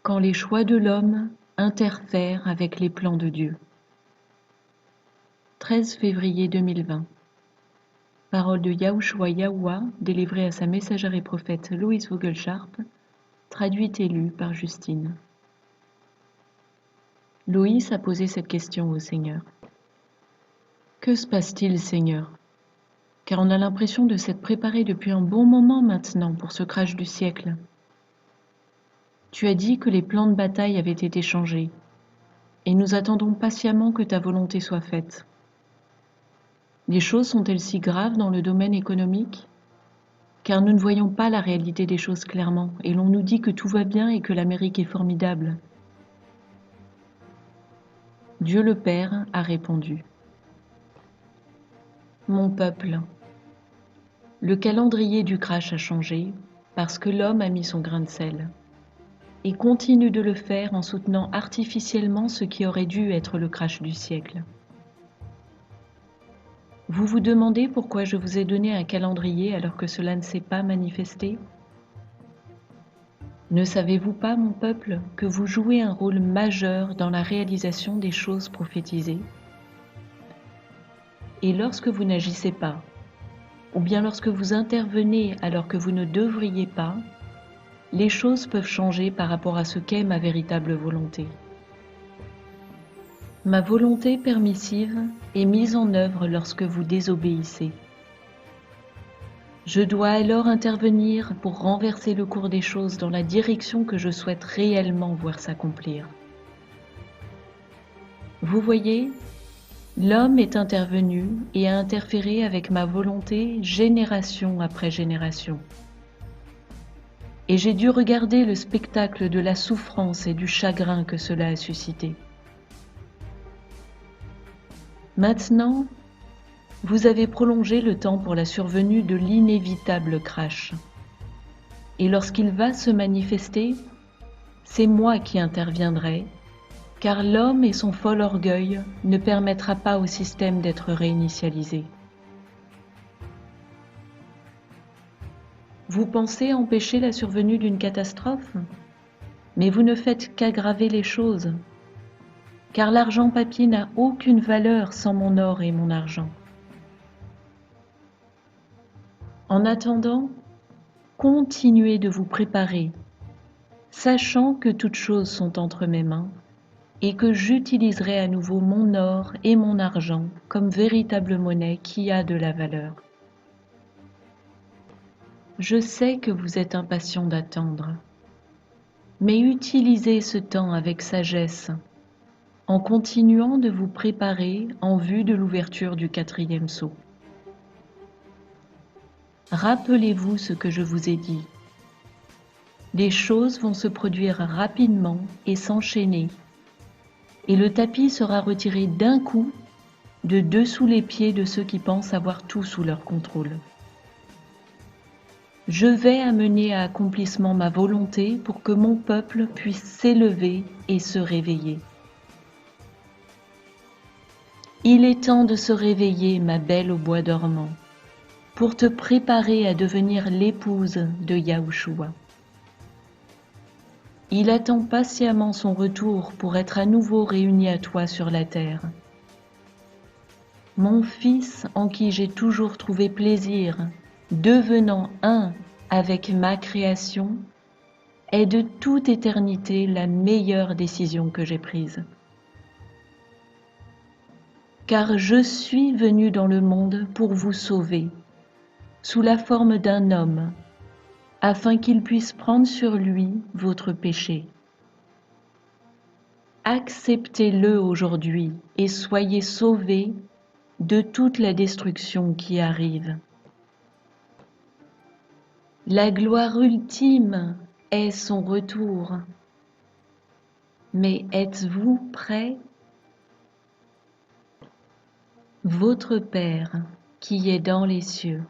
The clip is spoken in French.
quand les choix de l'homme interfèrent avec les plans de Dieu. 13 février 2020. Parole de Yahushua Yahuwah, délivrée à sa messagère et prophète Louise Vogelsharp, traduite et lue par Justine. Loïs a posé cette question au Seigneur. Que se passe-t-il, Seigneur? Car on a l'impression de s'être préparé depuis un bon moment maintenant pour ce crash du siècle. Tu as dit que les plans de bataille avaient été changés, et nous attendons patiemment que ta volonté soit faite. Les choses sont-elles si graves dans le domaine économique? Car nous ne voyons pas la réalité des choses clairement, et l'on nous dit que tout va bien et que l'Amérique est formidable. Dieu le Père a répondu. Mon peuple, le calendrier du crash a changé parce que l'homme a mis son grain de sel et continue de le faire en soutenant artificiellement ce qui aurait dû être le crash du siècle. Vous vous demandez pourquoi je vous ai donné un calendrier alors que cela ne s'est pas manifesté? Ne savez-vous pas, mon peuple, que vous jouez un rôle majeur dans la réalisation des choses prophétisées? Et lorsque vous n'agissez pas, ou bien lorsque vous intervenez alors que vous ne devriez pas, les choses peuvent changer par rapport à ce qu'est ma véritable volonté. Ma volonté permissive est mise en œuvre lorsque vous désobéissez. Je dois alors intervenir pour renverser le cours des choses dans la direction que je souhaite réellement voir s'accomplir. Vous voyez, l'homme est intervenu et a interféré avec ma volonté génération après génération. Et j'ai dû regarder le spectacle de la souffrance et du chagrin que cela a suscité. Maintenant, vous avez prolongé le temps pour la survenue de l'inévitable crash. Et lorsqu'il va se manifester, c'est moi qui interviendrai, car l'homme et son fol orgueil ne permettra pas au système d'être réinitialisé. Vous pensez empêcher la survenue d'une catastrophe? Mais vous ne faites qu'aggraver les choses, car l'argent papier n'a aucune valeur sans mon or et mon argent. En attendant, continuez de vous préparer, sachant que toutes choses sont entre mes mains et que j'utiliserai à nouveau mon or et mon argent comme véritable monnaie qui a de la valeur. Je sais que vous êtes impatient d'attendre, mais utilisez ce temps avec sagesse, en continuant de vous préparer en vue de l'ouverture du 4e sceau. Rappelez-vous ce que je vous ai dit. Les choses vont se produire rapidement et s'enchaîner, et le tapis sera retiré d'un coup de dessous les pieds de ceux qui pensent avoir tout sous leur contrôle. Je vais amener à accomplissement ma volonté pour que mon peuple puisse s'élever et se réveiller. Il est temps de se réveiller, ma belle au bois dormant, pour te préparer à devenir l'épouse de Yahushua. Il attend patiemment son retour pour être à nouveau réuni à toi sur la terre. Mon fils en qui j'ai toujours trouvé plaisir, devenant un avec ma création, est de toute éternité la meilleure décision que j'ai prise. Car je suis venu dans le monde pour vous sauver, sous la forme d'un homme, afin qu'il puisse prendre sur lui votre péché. Acceptez-le aujourd'hui et soyez sauvés de toute la destruction qui arrive. La gloire ultime est son retour. Mais êtes-vous prêts? Votre Père qui est dans les cieux,